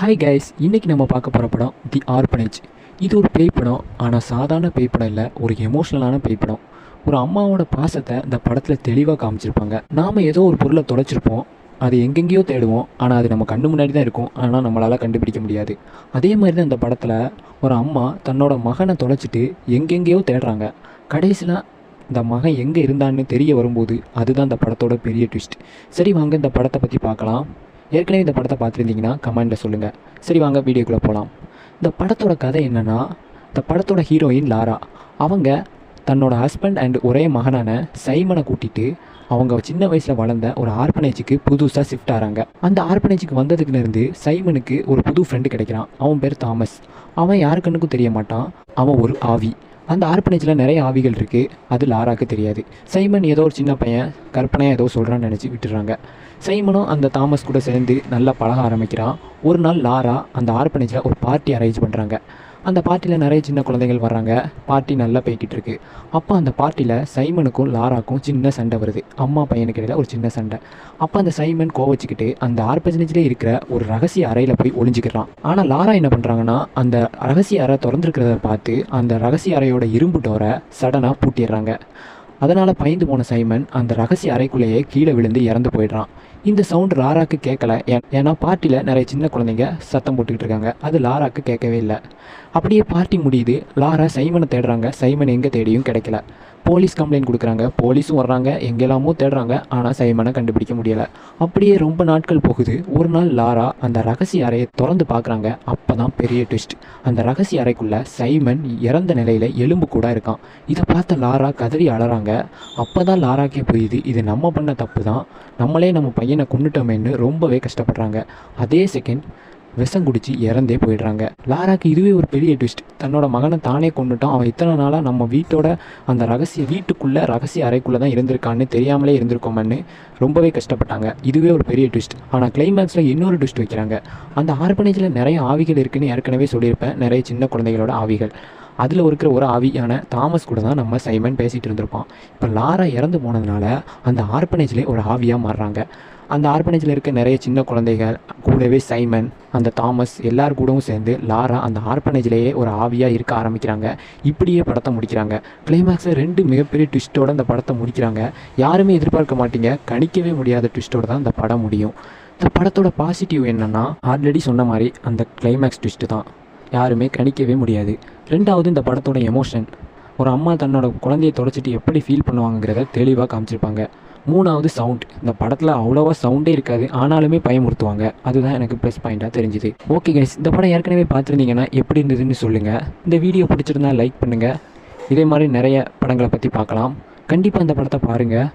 Hi guys, இன்றைக்கி நம்ம பார்க்க போகிற படம் தி ஆர்பனேஜ். இது ஒரு பேய் படம். ஆனால் சாதாரண பேய் படம் இல்லை, ஒரு எமோஷ்னலான பேய் படம். ஒரு அம்மாவோட பாசத்தை இந்த படத்தில் தெளிவாக காமிச்சிருப்பாங்க. நாம் ஏதோ ஒரு பொருளை தொலைச்சிருப்போம், அது எங்கெங்கேயோ தேடுவோம், ஆனால் அது நம்ம கண்ணு முன்னாடி தான் இருக்கும், ஆனால் நம்மளால் கண்டுபிடிக்க முடியாது. அதே மாதிரி தான் இந்த படத்தில் ஒரு அம்மா தன்னோட மகனை தொலைச்சிட்டு எங்கெங்கேயோ தேடுறாங்க. கடைசியில் இந்த மகன் எங்கே இருந்தான்னு தெரிய வரும்போது அதுதான் இந்த படத்தோட பெரிய ட்விஸ்ட். சரி வாங்க இந்த படத்தை பற்றி பார்க்கலாம். ஏற்கனவே இந்த படத்தை பார்த்துருந்தீங்கன்னா கமெண்டில் சொல்லுங்கள். சரி வாங்க வீடியோக்குள்ளே போகலாம். இந்த படத்தோட கதை என்னென்னா, இந்த படத்தோட ஹீரோயின் லாரா அவங்க தன்னோட ஹஸ்பண்ட் அண்ட் ஒரே மகனான சைமனை கூட்டிகிட்டு அவங்க சின்ன வயசில் வளர்ந்த ஒரு ஆர்பனேஜுக்கு புதுசாக ஷிஃப்ட் ஆகிறாங்க. அந்த ஆர்பனேஜுக்கு வந்ததுக்குலேருந்து சைமனுக்கு ஒரு புது ஃப்ரெண்டு கிடைக்கிறான். அவன் பேர் தாமஸ். அவன் யாருக்கண்ணுக்கும் தெரிய மாட்டான். அவன் ஒரு ஆவி. அந்த ஆர்பனேஜில் நிறைய ஆவிகள் இருக்குது, அது லாராவுக்கு தெரியாது. சைமன் ஏதோ ஒரு சின்ன பையன் கற்பனையாக ஏதோ சொல்கிறான்னு நினச்சி விட்டுடுறாங்க. சைமனும் அந்த தாமஸ் கூட சேர்ந்து நல்லா பழக ஆரம்பிக்கிறான். ஒரு நாள் லாரா அந்த ஆர்பனேஜில் ஒரு பார்ட்டி அரேஞ்ச் பண்ணுறாங்க. அந்த பார்ட்டியில் நிறைய சின்ன குழந்தைகள் வர்றாங்க. பார்ட்டி நல்லா போய்கிட்டு இருக்கு. அப்போ அந்த பார்ட்டியில் சைமனுக்கும் லாராக்கும் சின்ன சண்டை வருது. அம்மா பையனுக்கு இடையில் ஒரு சின்ன சண்டை. அப்போ அந்த சைமன் கோவச்சிக்கிட்டு அந்த ஆர்பனேஜ்லேயே இருக்கிற ஒரு ரகசிய அறையில் போய் ஒளிஞ்சிக்கிறான். ஆனால் லாரா என்ன பண்ணுறாங்கன்னா, அந்த ரகசிய அறை திறந்துருக்கிறத பார்த்து அந்த ரகசிய அறையோட இரும்பு டோரை சடனாக பூட்டிடுறாங்க. அதனால் பயந்து போன சைமன் அந்த ரகசிய அறைக்குள்ளேயே கீழே விழுந்து இறந்து போயிடுறான். இந்த சவுண்ட் லாராக்கு கேட்கல. ஏன்னா பார்ட்டியில் நிறைய சின்ன குழந்தைங்க சத்தம் போட்டுக்கிட்டு இருக்காங்க. அது லாராக்கு கேட்கவே இல்லை. அப்படியே பார்ட்டி முடியுது. லாரா சைமனை தேடுறாங்க. சைமன் எங்கே தேடியும் கிடைக்கல. போலீஸ் கம்ப்ளைண்ட் கொடுக்குறாங்க. போலீஸும் வர்றாங்க, எங்கெல்லாமோ தேடுறாங்க, ஆனால் சைமனை கண்டுபிடிக்க முடியலை. அப்படியே ரொம்ப நாட்கள் போகுது. ஒரு நாள் லாரா அந்த ரகசிய அறையை திறந்து பார்க்குறாங்க. அப்போ தான் பெரிய ட்விஸ்ட். அந்த ரகசிய அறைக்குள்ளே சைமன் இறந்த நிலையில் எலும்பு கூட இருக்கான். இதை பார்த்த லாரா கதறி அழறாங்க. அப்போ தான் லாராக்கே புரியுது, இது நம்ம பண்ண தப்பு தான், நம்மளே நம்ம பையனை கொண்டுட்டோமேன்னு ரொம்பவே கஷ்டப்படுறாங்க. அதே செகண்ட் விஷம் குடிச்சு இறந்தே போயிடுறாங்க. லாராக்கு இதுவே ஒரு பெரிய ட்விஸ்ட். தன்னோட மகனை தானே கொண்டுட்டான். அவன் இத்தனை நாளாக நம்ம வீட்டோட அந்த வீட்டுக்குள்ளே ரகசிய அறைக்குள்ளே தான் இருந்திருக்கான்னு தெரியாமலே இருந்திருக்கோமன்னு ரொம்பவே கஷ்டப்பட்டாங்க. இதுவே ஒரு பெரிய ட்விஸ்ட். ஆனால் கிளைமேக்ஸில் இன்னொரு ட்விஸ்ட் வைக்கிறாங்க. அந்த ஆர்பனேஜில் நிறைய ஆவிகள் இருக்குதுன்னு ஏற்கனவே சொல்லியிருப்பேன். நிறைய சின்ன குழந்தைகளோட ஆவிகள். அதில் இருக்கிற ஒரு ஆவியான தாமஸ் கூட தான் நம்ம சைமன் பேசிகிட்டு இருந்திருப்பான். இப்போ லாரா இறந்து போனதுனால அந்த ஆர்பனேஜ்லேயே ஒரு ஆவியாக மாறுறாங்க. அந்த ஆர்பனேஜில் இருக்க நிறைய சின்ன குழந்தைகள் கூடவே சைமன், அந்த தாமஸ் எல்லார் கூடவும் சேர்ந்து லாரா அந்த ஆர்பனேஜ்லேயே ஒரு ஆவியாக இருக்க ஆரம்பிக்கிறாங்க. இப்படியே படத்தை முடிக்கிறாங்க. கிளைமேக்ஸில் 2 மிகப்பெரிய ட்விஸ்ட்டோடு அந்த படத்தை முடிக்கிறாங்க. யாருமே எதிர்பார்க்க மாட்டீங்க, கணிக்கவே முடியாத ட்விஸ்ட்டோடு தான் இந்த படம் முடியும். இந்த படத்தோட பாசிட்டிவ் என்னென்னா, ஆல்ரெடி சொன்ன மாதிரி அந்த கிளைமேக்ஸ் ட்விஸ்ட்டு தான் யாருமே கணிக்கவே முடியாது. 2வது இந்த படத்தோட எமோஷன். ஒரு அம்மா தன்னோட குழந்தையை தொலைச்சிட்டு எப்படி ஃபீல் பண்ணுவாங்கிறத தெளிவாக காமிச்சிருப்பாங்க. 3வது சவுண்ட். இந்த படத்தில் அவ்வளோவா சவுண்டே இருக்காது, ஆனாலுமே பயமுறுத்துவாங்க. அதுதான் எனக்கு ப்ளஸ் பாயிண்ட்டாக தெரிஞ்சுது. ஓகே கைஸ், இந்த படம் ஏற்கனவே பார்த்துருந்தீங்கன்னா எப்படி இருந்ததுன்னு சொல்லுங்கள். இந்த வீடியோ பிடிச்சிருந்தா லைக் பண்ணுங்கள். இதே மாதிரி நிறைய படங்களை பற்றி பார்க்கலாம். கண்டிப்பாக இந்த படத்தை பாருங்கள்.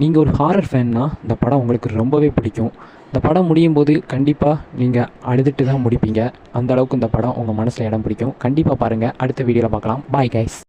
நீங்கள் ஒரு ஹாரர் ஃபேன்னா இந்த படம் உங்களுக்கு ரொம்பவே பிடிக்கும். இந்த படம் முடியும் போது கண்டிப்பாக நீங்கள் அழுதுட்டு தான் முடிப்பீங்க. அந்தளவுக்கு இந்த படம் உங்கள் மனசில் இடம் பிடிக்கும். கண்டிப்பாக பாருங்கள். அடுத்த வீடியோவில் பார்க்கலாம். Bye guys.